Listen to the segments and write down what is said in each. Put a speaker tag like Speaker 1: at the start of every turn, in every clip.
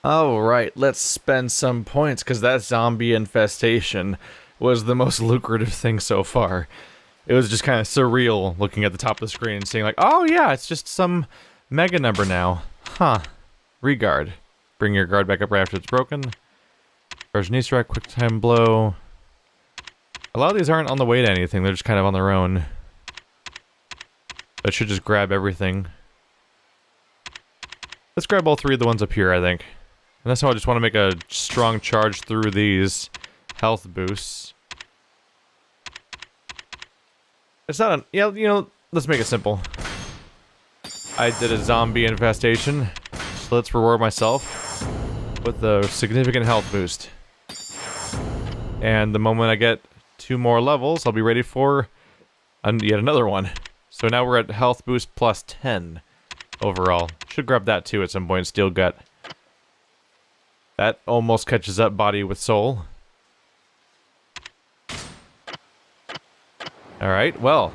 Speaker 1: Alright, let's spend some points, because that zombie infestation was the most lucrative thing so far. It was just kind of surreal looking at the top of the screen and seeing like, oh yeah, it's just some mega number now. Huh. Regard. Bring your guard back up right after it's broken. Version strike, quick time blow. A lot of these aren't on the way to anything, they're just kind of on their own. But should just grab everything. Let's grab all three of the ones up here, I think. And that's how I just want to make a strong charge through these health boosts. It's not a, yeah, you know, let's make it simple. I did a zombie infestation, so let's reward myself with a significant health boost. And the moment I get 2 more levels, I'll be ready for yet another one. So now we're at health boost plus 10 overall. Should grab that too at some point, Steel Gut. That almost catches up body with soul. Alright, well.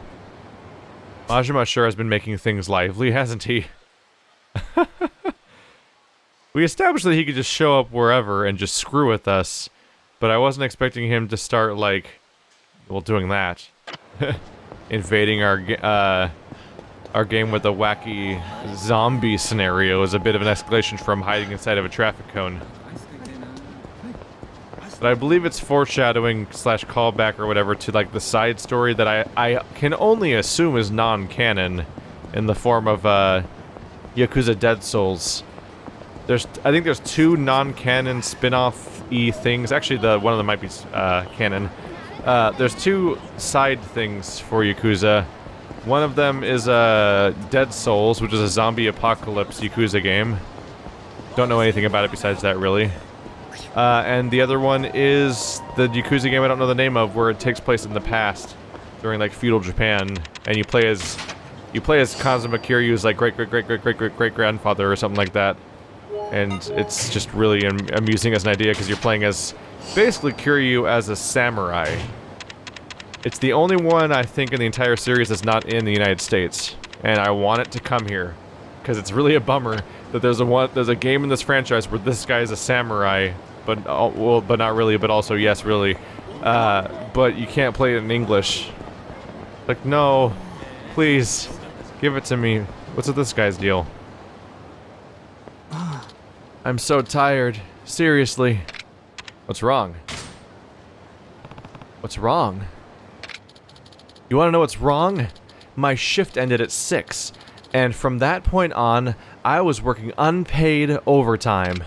Speaker 1: Majima sure has been making things lively, hasn't he? We established that he could just show up wherever and just screw with us, but I wasn't expecting him to start, like, well, doing that. Invading our game with a wacky zombie scenario is a bit of an escalation from hiding inside of a traffic cone. But I believe it's foreshadowing / callback or whatever to like the side story that I can only assume is non-canon in the form of Yakuza Dead Souls. I think there's 2 non-canon spin-off-y things. Actually, one of them might be canon. There's 2 side things for Yakuza. One of them is Dead Souls, which is a zombie apocalypse Yakuza game. Don't know anything about it besides that, really. And the other one is the Yakuza game I don't know the name of, where it takes place in the past, during like feudal Japan, and you play as Kazuma Kiryu's like great grandfather or something like that. And it's just really amusing as an idea because you're playing as basically Kiryu as a samurai. It's the only one I think in the entire series that's not in the United States, and I want it to come here because it's really a bummer that there's a game in this franchise where this guy is a samurai. But well, but not really. But also, yes, really. But you can't play it in English. Like, no, please, give it to me. What's with this guy's deal? I'm so tired. Seriously. What's wrong? What's wrong? You want to know what's wrong? My shift ended at 6, and from that point on, I was working unpaid overtime.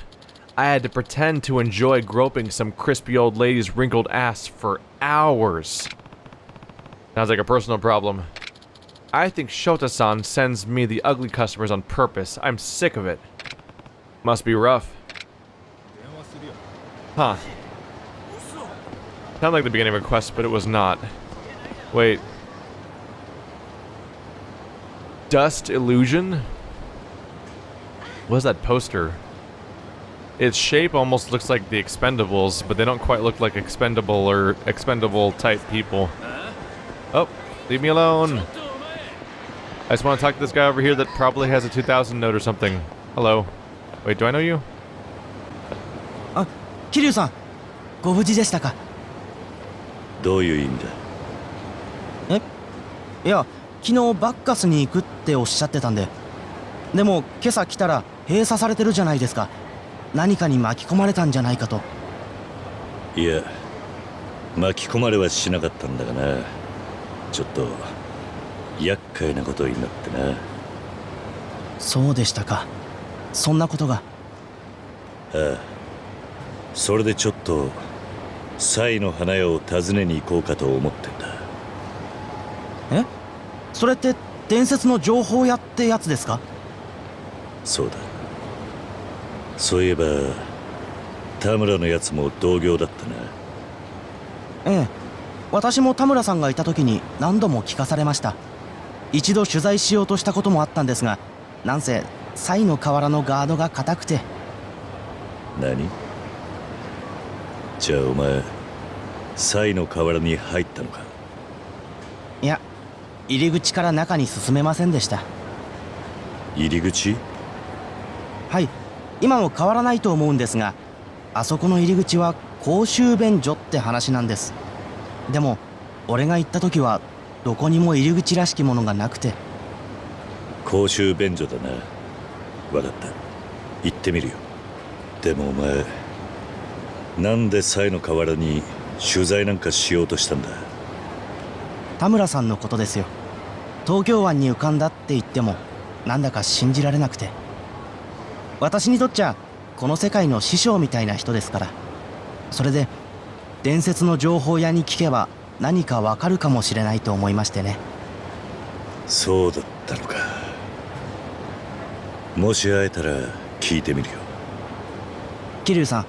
Speaker 1: I had to pretend to enjoy groping some crispy old lady's wrinkled ass for hours. Sounds like a personal problem. I think Shota-san sends me the ugly customers on purpose. I'm sick of it. Must be rough. Huh. Sounded like the beginning of a quest, but it was not. Wait. Dust Illusion? What is that poster? Its shape almost looks like the Expendables, but they don't quite look like expendable or expendable type people. Oh, leave me alone. I just want to talk to this guy over here that probably has a 2000 note or something. Hello. Wait, do I know you?
Speaker 2: Kiryu-san, ご無事でしたか?
Speaker 3: どういう意味だ?
Speaker 2: いや、昨日バッカスに行くっておっしゃってたんで。でも今朝来たら閉鎖されてるじゃないですか。何かに巻き込まれたんじゃないかと。
Speaker 3: いや、巻き込まれはしなかったんだがな。ちょっと厄介なことになってな。
Speaker 2: そうでしたか。そんなことが。
Speaker 3: ああ。それでちょっとサイの花屋を訪ねに行こうかと思ってんだ。
Speaker 2: え？それって伝説の情報屋ってやつですか？
Speaker 3: そうだ。そういえば田村のやつも同業だったな。
Speaker 2: ええ、私も田村さんがいた時に何度も聞かされました。一度取材しようとしたこともあったんですが、なんせサイの河原のガードが固くて。
Speaker 3: 何？じゃあお前サイの河原に入ったのか？
Speaker 2: いや、入り口から中に進めませんでした。
Speaker 3: 入り口？
Speaker 2: はい、今も変わらないと思うんですが、あそこの入り口は公衆便所って話なんです。でも俺が行った時はどこにも入り口らしきものがなくて。
Speaker 3: 公衆便所だな。分かった、行ってみるよ。でもお前、なんでサイの河原に取材なんかしようとしたんだ？
Speaker 2: 田村さんのことですよ。東京湾に浮かんだって言ってもなんだか信じられなくて。私にとっちゃこの世界の師匠みたいな人ですから。それで伝説の情報屋に聞けば何かわかるかもしれないと思いましてね。
Speaker 3: そうだったのか。もし会えたら聞いてみるよ。
Speaker 2: 桐生さん、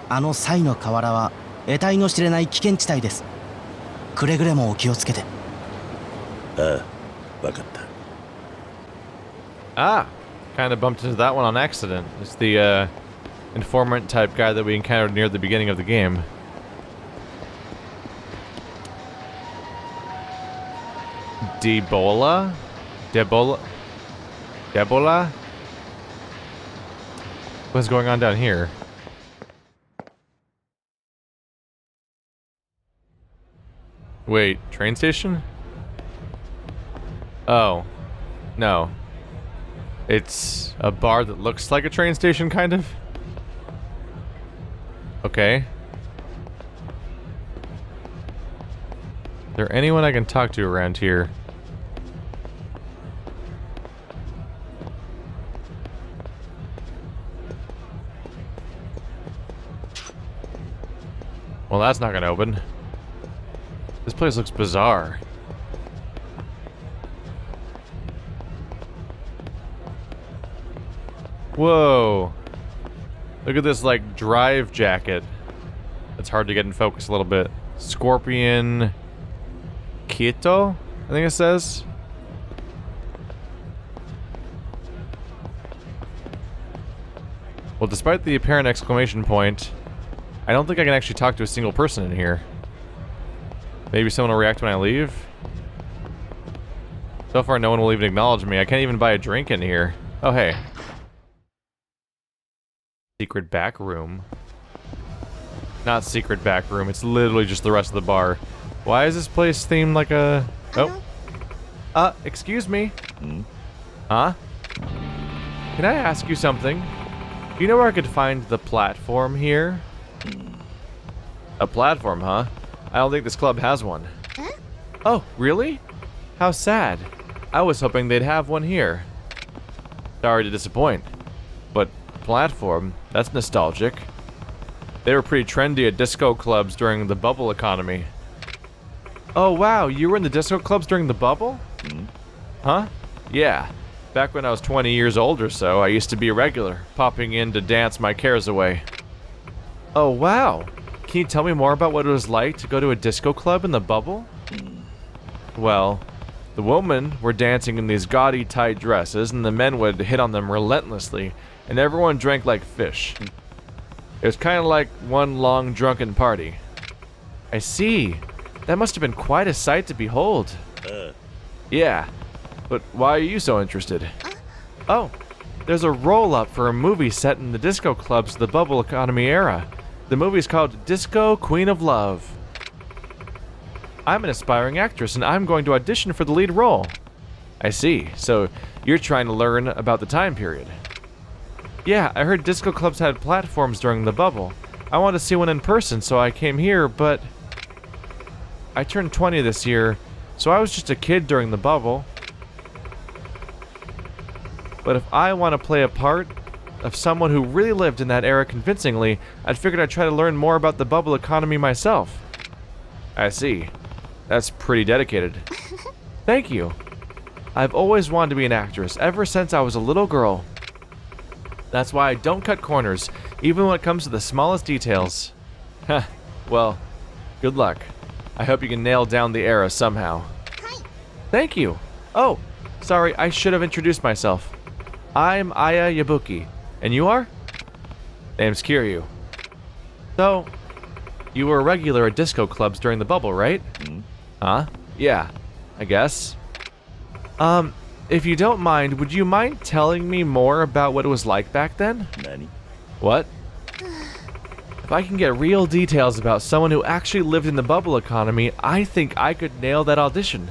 Speaker 2: あのサイの河原は得体の知れない危険地帯です。くれぐれもお気をつけて。
Speaker 3: ああ、分かった。
Speaker 1: Ah, kind of bumped into that one on accident. It's the informant type guy that we encountered near the beginning of the game. Debola? Debola? Debola? What's going on down here? Wait, train station? Oh. No. It's a bar that looks like a train station, kind of? Okay. Is there anyone I can talk to around here? Well, that's not gonna open. This place looks bizarre. Whoa. Look at this, like, drive jacket. It's hard to get in focus a little bit. Scorpion... Kito? I think it says. Well, despite the apparent exclamation point, I don't think I can actually talk to a single person in here. Maybe someone will react when I leave? So far, no one will even acknowledge me. I can't even buy a drink in here. Oh, hey. Secret back room. Not secret back room. It's literally just the rest of the bar. Why is this place themed like a... Oh. Excuse me. Huh? Can I ask you something? Do you know where I could find the platform here? A platform, huh? I don't think this club has one. Oh, really? How sad. I was hoping they'd have one here. Sorry to disappoint. But platform, that's nostalgic. They were pretty trendy at disco clubs during the bubble economy. Oh wow, you were in the disco clubs during the bubble? Huh? Yeah. Back when I was 20 years old or so, I used to be a regular, popping in to dance my cares away. Oh wow. Can you tell me more about what it was like to go to a disco club in the bubble? Well, the women were dancing in these gaudy tight dresses, and the men would hit on them relentlessly, and everyone drank like fish. It was kind of like one long drunken party. I see. That must have been quite a sight to behold. Yeah, but why are you so interested? Oh, there's a roll-up for a movie set in the disco clubs of the bubble economy era. The movie's called Disco Queen of Love. I'm an aspiring actress, and I'm going to audition for the lead role. I see, so you're trying to learn about the time period. Yeah, I heard disco clubs had platforms during the bubble. I wanted to see one in person, so I came here, but... I turned 20 this year, so I was just a kid during the bubble. But if I want to play a part of someone who really lived in that era convincingly, I'd figured I'd try to learn more about the bubble economy myself. I see. That's pretty dedicated. Thank you. I've always wanted to be an actress, ever since I was a little girl. That's why I don't cut corners, even when it comes to the smallest details. Heh, well, good luck. I hope you can nail down the era somehow. Thank you. Oh, sorry, I should have introduced myself. I'm Aya Yabuki. And you are? Name's Kiryu. So, you were a regular at disco clubs during the bubble, right? Huh? Yeah, I guess. if you don't mind, would you mind telling me more about what it was like back then?
Speaker 3: Nani?
Speaker 1: What? If I can get real details about someone who actually lived in the bubble economy, I think I could nail that audition.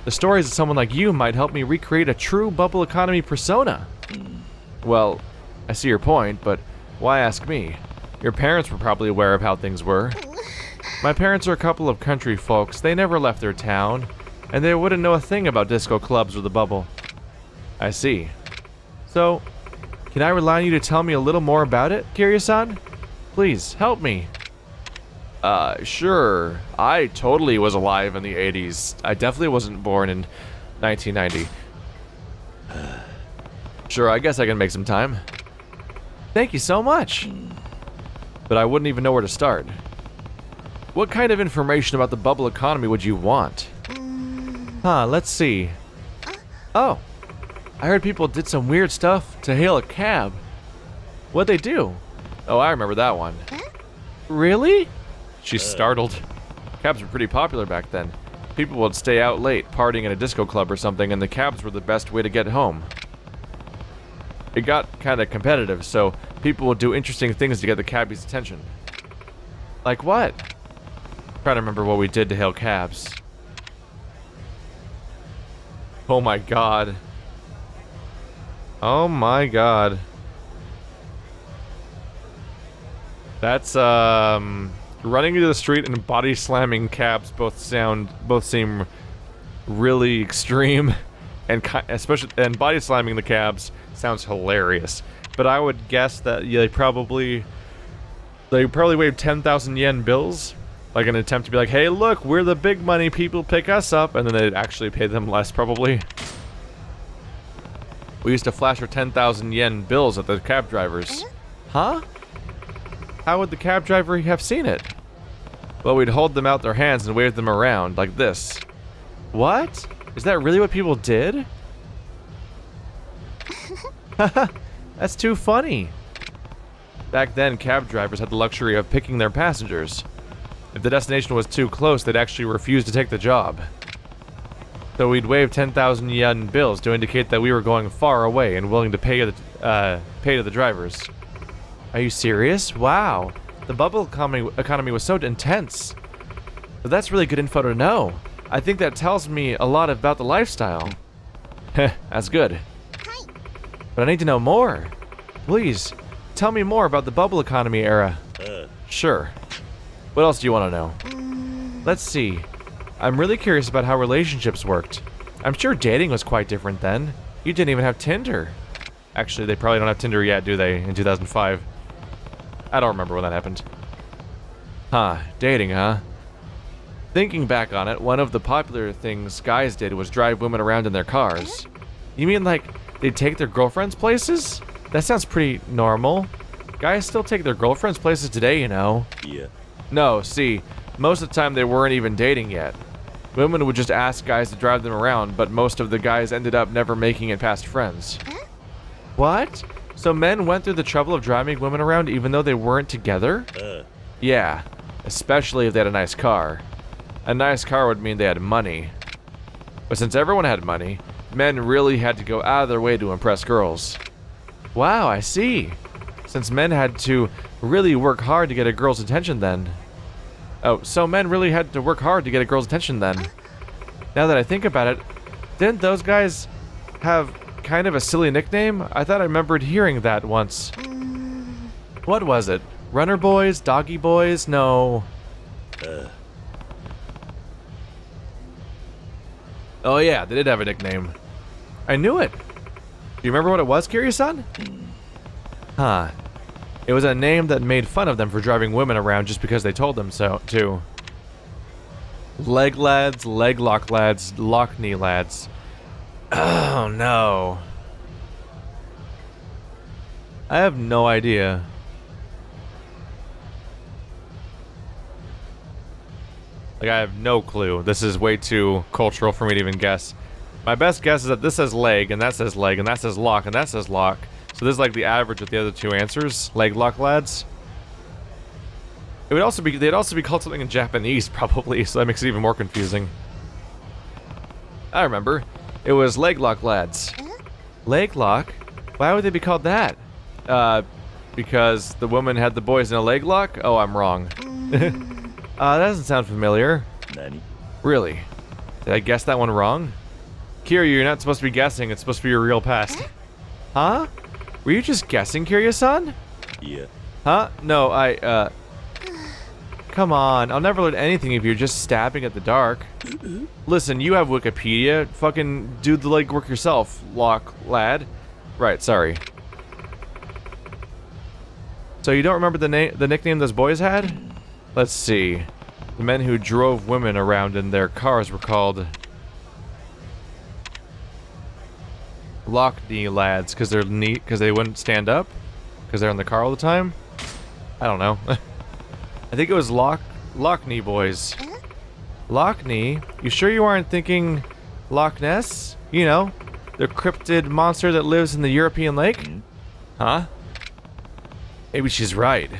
Speaker 1: The stories of someone like you might help me recreate a true bubble economy persona. Well, I see your point, but why ask me? Your parents were probably aware of how things were. My parents are a couple of country folks. They never left their town, and they wouldn't know a thing about disco clubs or the bubble. I see. So, can I rely on you to tell me a little more about it, Kiryu-san? Please, help me. Sure. I totally was alive in the 80s. I definitely wasn't born in 1990. Sure, I guess I can make some time. Thank you so much. But I wouldn't even know where to start. What kind of information about the bubble economy would you want? Let's see. Oh, I heard people did some weird stuff to hail a cab. What'd they do? Oh, I remember that one. Really? She's startled. Cabs were pretty popular back then. People would stay out late, partying in a disco club or something, and the cabs were the best way to get home. It got kind of competitive, so people would do interesting things to get the cabbies' attention. Like what? Trying to remember what we did to hail cabs. Oh my god. Oh my god. That's, running into the street and body slamming cabs both seem really extreme, and especially body slamming the cabs sounds hilarious. But I would guess that they probably waved 10,000 yen bills, like an attempt to be like, hey, look, we're the big money people, pick us up, and then they'd actually pay them less probably. We used to flash our 10,000 yen bills at the cab drivers. Huh? How would the cab driver have seen it? Well, we'd hold them out their hands and wave them around, like this. What? Is that really what people did? That's too funny. Back then, cab drivers had the luxury of picking their passengers. If the destination was too close, they'd actually refuse to take the job. So we'd wave 10,000 yen bills to indicate that we were going far away and willing to pay to the drivers. Are you serious? Wow. The bubble economy was so intense. But that's really good info to know. I think that tells me a lot about the lifestyle. Heh, that's good. But I need to know more. Please, tell me more about the bubble economy era. Sure. What else do you want to know? Let's see. I'm really curious about how relationships worked. I'm sure dating was quite different then. You didn't even have Tinder. Actually, they probably don't have Tinder yet, do they, in 2005? I don't remember when that happened. Dating, huh? Thinking back on it, one of the popular things guys did was drive women around in their cars. You mean like they'd take their girlfriends places? That sounds pretty normal. Guys still take their girlfriends places today, you know.
Speaker 3: Yeah.
Speaker 1: No, see, most of the time they weren't even dating yet. Women would just ask guys to drive them around, but most of the guys ended up never making it past friends. What? So men went through the trouble of driving women around even though they weren't together? Yeah, especially if they had a nice car. A nice car would mean they had money. But since everyone had money, men really had to go out of their way to impress girls. Wow, I see. Since men had to really work hard to get a girl's attention then. Oh, so men really had to work hard to get a girl's attention then. Now that I think about it, didn't those guys have kind of a silly nickname? I thought I remembered hearing that once. What was it? Runner boys? Doggy boys? No. Oh yeah, they did have a nickname. I knew it. Do you remember what it was, Kiryu-san? It was a name that made fun of them for driving women around just because they told them so, too. Leg lads, leg lock lads, lock knee lads. Oh no. I have no idea. Like, I have no clue. This is way too cultural for me to even guess. My best guess is that this says leg, and that says leg, and that says lock, and that says lock. So this is like the average with the other two answers. Leg lock lads. It would also be, they'd also be called something in Japanese, probably, so that makes it even more confusing. I remember. It was leg lock lads. Leg lock? Why would they be called that? Because the woman had the boys in a leg lock? Oh, I'm wrong. That doesn't sound familiar.
Speaker 3: Nani?
Speaker 1: Really? Did I guess that one wrong? Kiryu, you're not supposed to be guessing. It's supposed to be your real past. Huh? Were you just guessing, Kiryu-san?
Speaker 3: Yeah.
Speaker 1: Huh? No, Come on, I'll never learn anything if you're just stabbing at the dark. Listen, you have Wikipedia. Fucking do the legwork yourself, lad. Right, sorry. So you don't remember the nickname those boys had? Let's see. The men who drove women around in their cars were called lock-knee lads, because they wouldn't stand up, because they're in the car all the time. I don't know. I think it was Loch-knee boys. Loch-knee? You sure you aren't thinking Loch Ness? You know, the cryptid monster that lives in the European lake? Huh? Maybe she's right.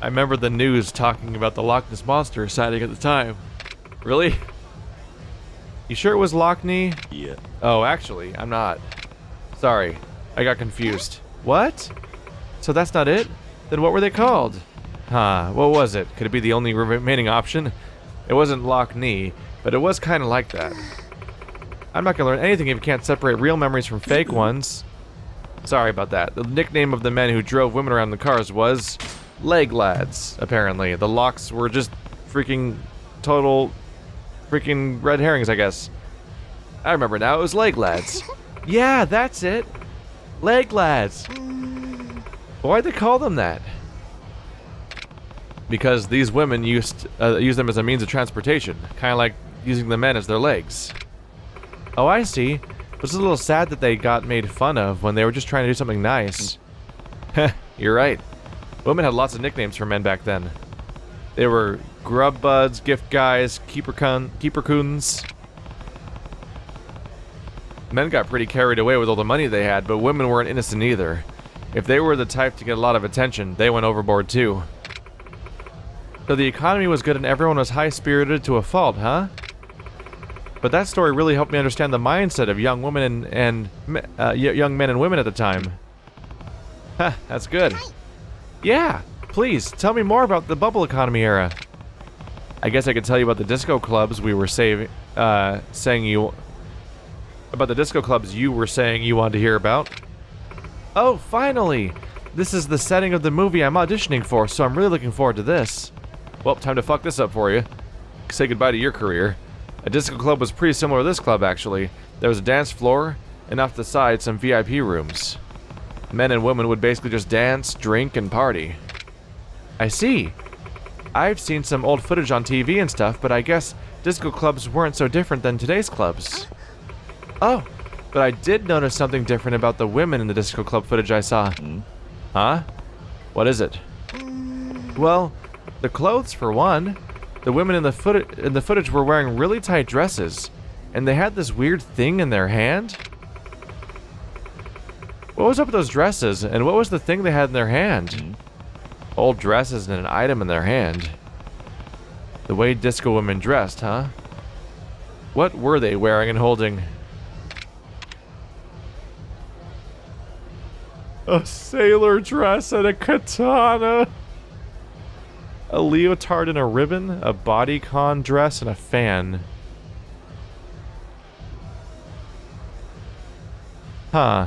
Speaker 1: I remember the news talking about the Loch Ness monster sighting at the time. Really? You sure it was Loch-knee?
Speaker 3: Yeah.
Speaker 1: Oh, actually, I'm not. Sorry, I got confused. What? So that's not it? Then what were they called? Huh, what was it? Could it be the only remaining option? It wasn't Loch-knee, but it was kind of like that. I'm not gonna learn anything if you can't separate real memories from fake ones. Sorry about that. The nickname of the men who drove women around the cars was leg lads, apparently. The locks were just total red herrings, I guess. I remember now, it was leg lads. Yeah, that's it. Leg lads. Why'd they call them that? Because these women used them as a means of transportation, kind of like using the men as their legs. Oh, I see. It was a little sad that they got made fun of when they were just trying to do something nice. Heh, you're right. Women had lots of nicknames for men back then. They were grub buds, gift guys, keeper coons. Men got pretty carried away with all the money they had, but women weren't innocent either. If they were the type to get a lot of attention, they went overboard too. So the economy was good and everyone was high-spirited to a fault, huh? But that story really helped me understand the mindset of young women and young men and women at the time. Huh, that's good. Yeah, please, tell me more about the bubble economy era. I guess I could tell you about the disco clubs you were saying you wanted to hear about. Oh, finally! This is the setting of the movie I'm auditioning for, so I'm really looking forward to this. Well, time to fuck this up for you. Say goodbye to your career. A disco club was pretty similar to this club, actually. There was a dance floor, and off the side, some VIP rooms. Men and women would basically just dance, drink, and party. I see. I've seen some old footage on TV and stuff, but I guess disco clubs weren't so different than today's clubs. Oh, but I did notice something different about the women in the disco club footage I saw. Huh? What is it? Well, the clothes for one. The women in the footage were wearing really tight dresses, and they had this weird thing in their hand. What was up with those dresses, and what was the thing they had in their hand? Old dresses and an item in their hand. The way disco women dressed, huh? What were they wearing and holding? A sailor dress and a katana. A leotard and a ribbon, a bodycon dress, and a fan. Huh.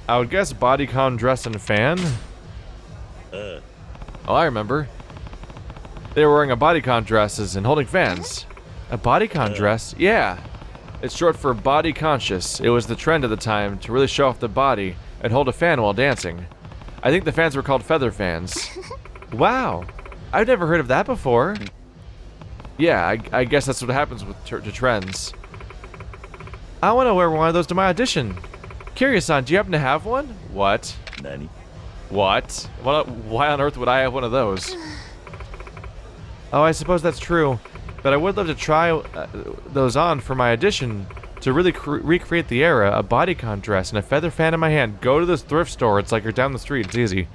Speaker 1: I would guess bodycon dress and fan? Oh, I remember. They were wearing a bodycon dresses and holding fans. A bodycon dress? Yeah. It's short for body conscious. It was the trend at the time to really show off the body and hold a fan while dancing. I think the fans were called feather fans. Wow, I've never heard of that before. Yeah, I guess that's what happens with the trends. I want to wear one of those to my audition. Kiryu-san, do you happen to have one? What?
Speaker 3: Nani?
Speaker 1: What? Why on earth would I have one of those? Oh, I suppose that's true. But I would love to try those on for my audition to really recreate the era. A bodycon dress and a feather fan in my hand. Go to this thrift store. It's like you're down the street. It's easy.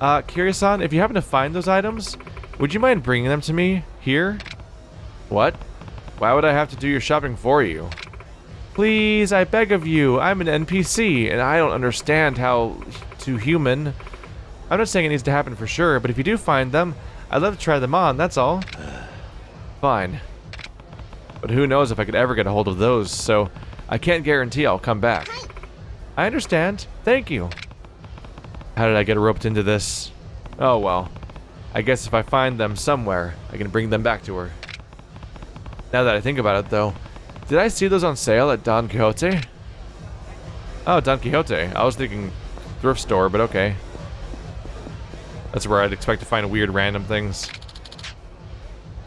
Speaker 1: Kiryu-san, if you happen to find those items, would you mind bringing them to me here? What? Why would I have to do your shopping for you? Please, I beg of you. I'm an NPC, and I don't understand how to human. I'm not saying it needs to happen for sure, but if you do find them, I'd love to try them on, that's all. Fine. But who knows if I could ever get a hold of those, so I can't guarantee I'll come back. I understand. Thank you. How did I get roped into this? Oh well. I guess if I find them somewhere, I can bring them back to her. Now that I think about it, though, did I see those on sale at Don Quixote? Oh, Don Quixote. I was thinking thrift store, but okay. That's where I'd expect to find weird random things.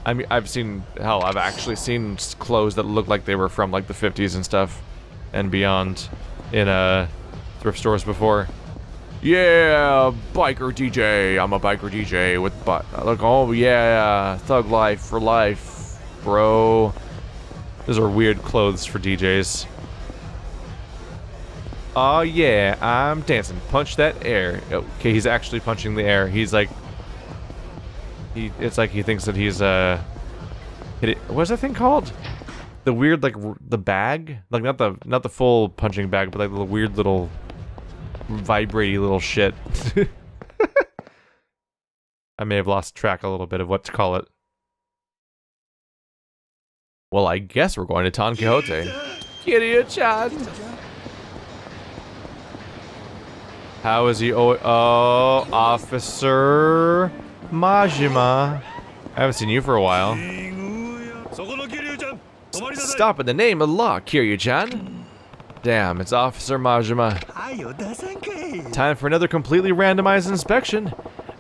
Speaker 1: I mean, I've actually seen clothes that look like they were from like the 50s and stuff and beyond in thrift stores before. Yeah, biker DJ. I'm a biker DJ with look, oh yeah, thug life for life, bro. Those are weird clothes for DJs. Oh yeah, I'm dancing. Punch that air. Okay, he's actually punching the air. He's like, it's like he thinks that he's what's that thing called? The weird like the bag, like not the full punching bag, but like the weird little vibrating little shit. I may have lost track a little bit of what to call it. Well, I guess we're going to Don Quixote. Kiryu-chan. How is he? Oh, Officer Majima. I haven't seen you for a while. Stop in the name of law, Kiryu-chan. Damn, it's Officer Majima. Time for another completely randomized inspection.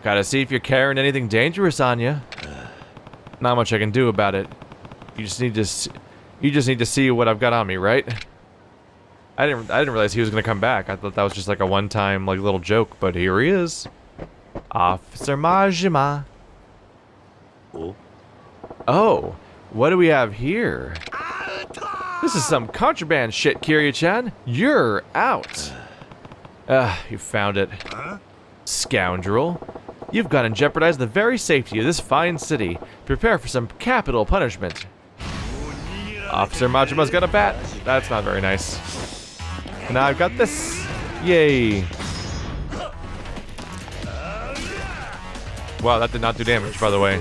Speaker 1: Gotta see if you're carrying anything dangerous on you. Not much I can do about it. You just need to see what I've got on me, right? I didn't realize he was gonna come back. I thought that was just like a one-time like little joke, but here he is. Officer Majima. Oh, what do we have here? This is some contraband shit, Kiryu-chan. You're out. You found it. Scoundrel. You've gone and jeopardized the very safety of this fine city. Prepare for some capital punishment. Officer Majima's got a bat. That's not very nice. Now I've got this. Yay. Wow, that did not do damage, by the way.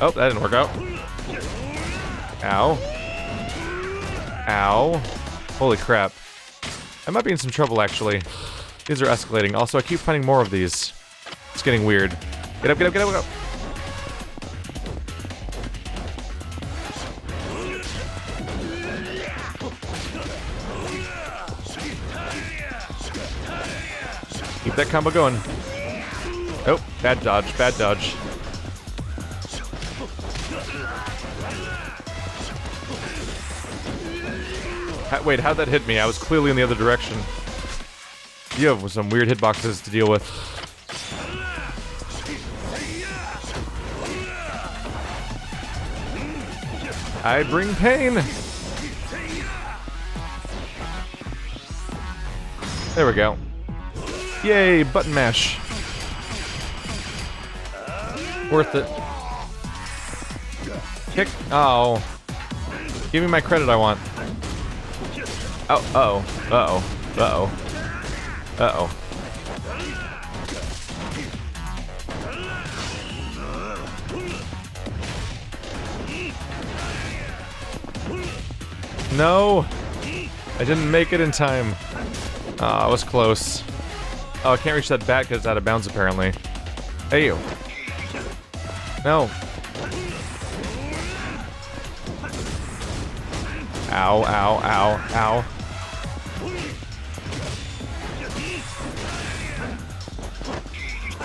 Speaker 1: Oh, that didn't work out. Ow. Ow. Holy crap. I might be in some trouble, actually. These are escalating. Also, I keep finding more of these. It's getting weird. Get up, get up, get up, get up. Keep that combo going. Oh, bad dodge, bad dodge. Wait, how'd that hit me? I was clearly in the other direction. You have some weird hitboxes to deal with. I bring pain! There we go. Yay, button mash. Worth it. Kick. Oh. Give me my credit I want. Oh, uh-oh. Uh-oh. Uh-oh. Uh-oh. No! I didn't make it in time. I was close. Oh, I can't reach that bat because it's out of bounds, apparently. Hey, you. No. Ow, ow, ow, ow.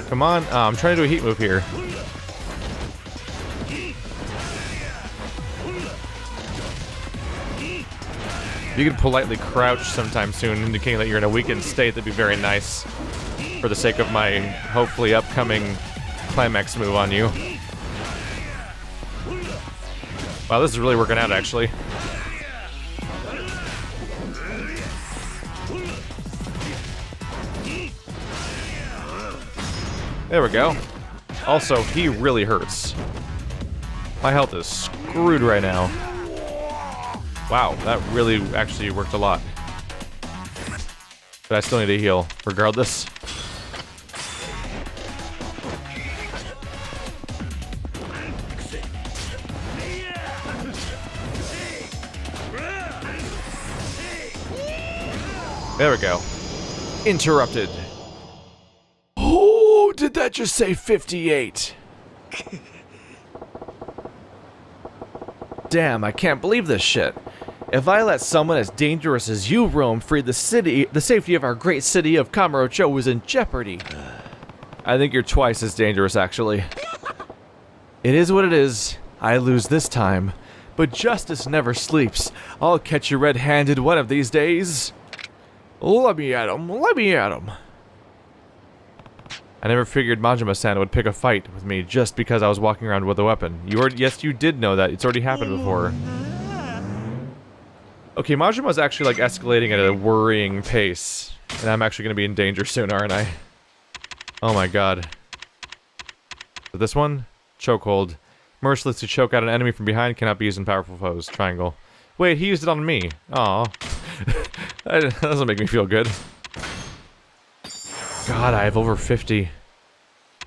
Speaker 1: Come on. Oh, I'm trying to do a heat move here. If you could politely crouch sometime soon, indicating that you're in a weakened state, that'd be very nice. For the sake of my, hopefully, upcoming climax move on you. Wow, this is really working out, actually. There we go. Also, he really hurts. My health is screwed right now. Wow, that really actually worked a lot. But I still need to heal, regardless. There we go. Interrupted. Oh, did that just say 58? Damn, I can't believe this shit. If I let someone as dangerous as you roam free the city, the safety of our great city of Kamurocho was in jeopardy. I think you're twice as dangerous, actually. It is what it is. I lose this time. But justice never sleeps. I'll catch you red-handed one of these days. Let me at him. Let me at him. I never figured Majima-san would pick a fight with me just because I was walking around with a weapon. Yes, you did know that. It's already happened before. Okay, Majima's actually, like, escalating at a worrying pace. And I'm actually going to be in danger soon, aren't I? Oh my god. So this one? Chokehold. Mercilessly choke out an enemy from behind, cannot be used in powerful foes. Triangle. Wait, he used it on me. Aw. That doesn't make me feel good. God, I have over 50.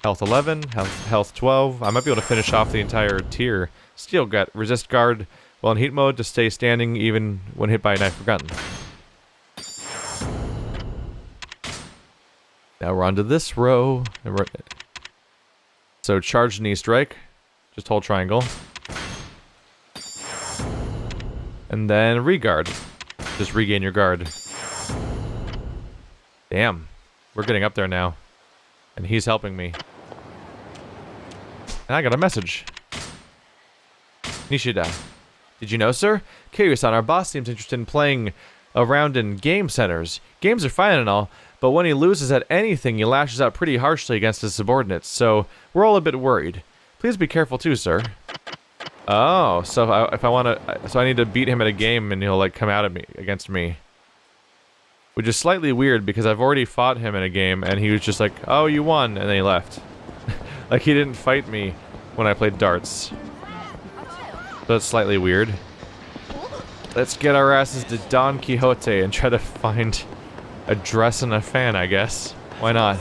Speaker 1: Health 11, health 12. I might be able to finish off the entire tier. Steel Gut. Resist guard while in heat mode to stay standing even when hit by a knife or gun. Now we're on to this row. So charge knee strike. Just hold triangle. And then re-guard. Just regain your guard. Damn. We're getting up there now. And he's helping me. And I got a message. Nishida. Did you know, sir? Kiryu-san, our boss, seems interested in playing around in game centers. Games are fine and all, but when he loses at anything, he lashes out pretty harshly against his subordinates, so we're all a bit worried. Please be careful too, sir. Oh, so if I want to... So I need to beat him at a game and he'll, like, come out at me against me. Which is slightly weird because I've already fought him in a game and he was just like, oh, you won, and then he left. Like, he didn't fight me when I played darts. So that's slightly weird. Let's get our asses to Don Quixote and try to find a dress and a fan, I guess. Why not?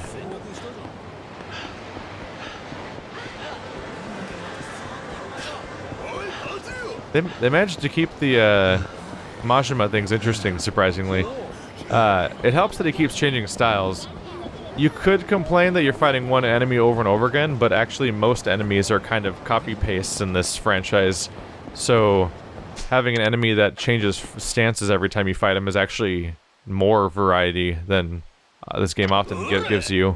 Speaker 1: They managed to keep the Majima things interesting, surprisingly. It helps that he keeps changing styles. You could complain that you're fighting one enemy over and over again, but actually most enemies are kind of copy-pastes in this franchise. So having an enemy that changes stances every time you fight him is actually more variety than this game often gives you.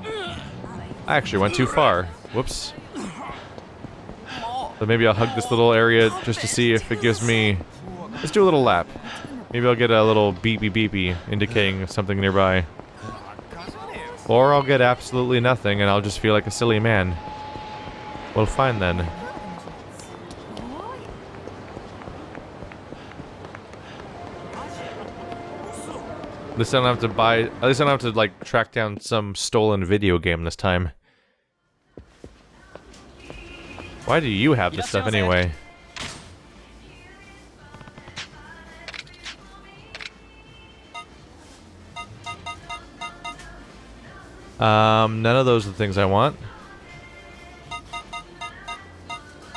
Speaker 1: I actually went too far. Whoops. So maybe I'll hug this little area just to see if it gives me... Let's do a little lap. Maybe I'll get a little beepy beepy indicating something nearby. Or I'll get absolutely nothing and I'll just feel like a silly man. Well, fine then. At least I don't have to buy... At least I don't have to, like, track down some stolen video game this time. Why do you have this stuff anyway? None of those are the things I want.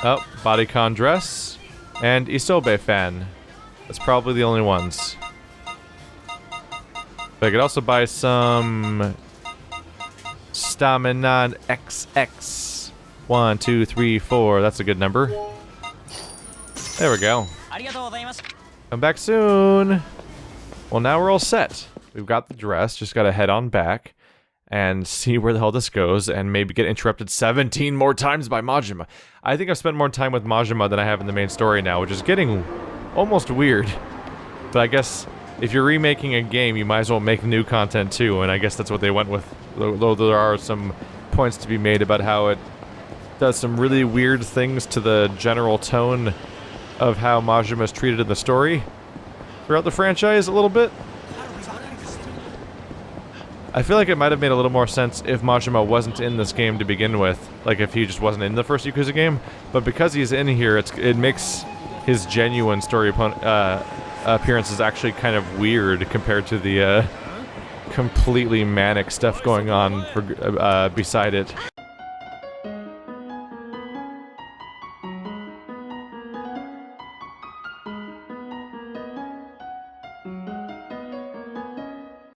Speaker 1: Oh, bodycon dress. And Isobe fan. That's probably the only ones. But I could also buy some... Stamina XX. 1, 2, 3, 4. That's a good number. There we go. Come back soon. Well, now we're all set. We've got the dress. Just gotta head on back and see where the hell this goes and maybe get interrupted 17 more times by Majima. I think I've spent more time with Majima than I have in the main story now, which is getting almost weird. But I guess if you're remaking a game, you might as well make new content too, and I guess that's what they went with. Though there are some points to be made about how it does some really weird things to the general tone of how Majima is treated in the story throughout the franchise a little bit. I feel like it might have made a little more sense if Majima wasn't in this game to begin with, like if he just wasn't in the first Yakuza game, but because he's in here, it makes his genuine story appearance is actually kind of weird compared to the completely manic stuff going on beside it.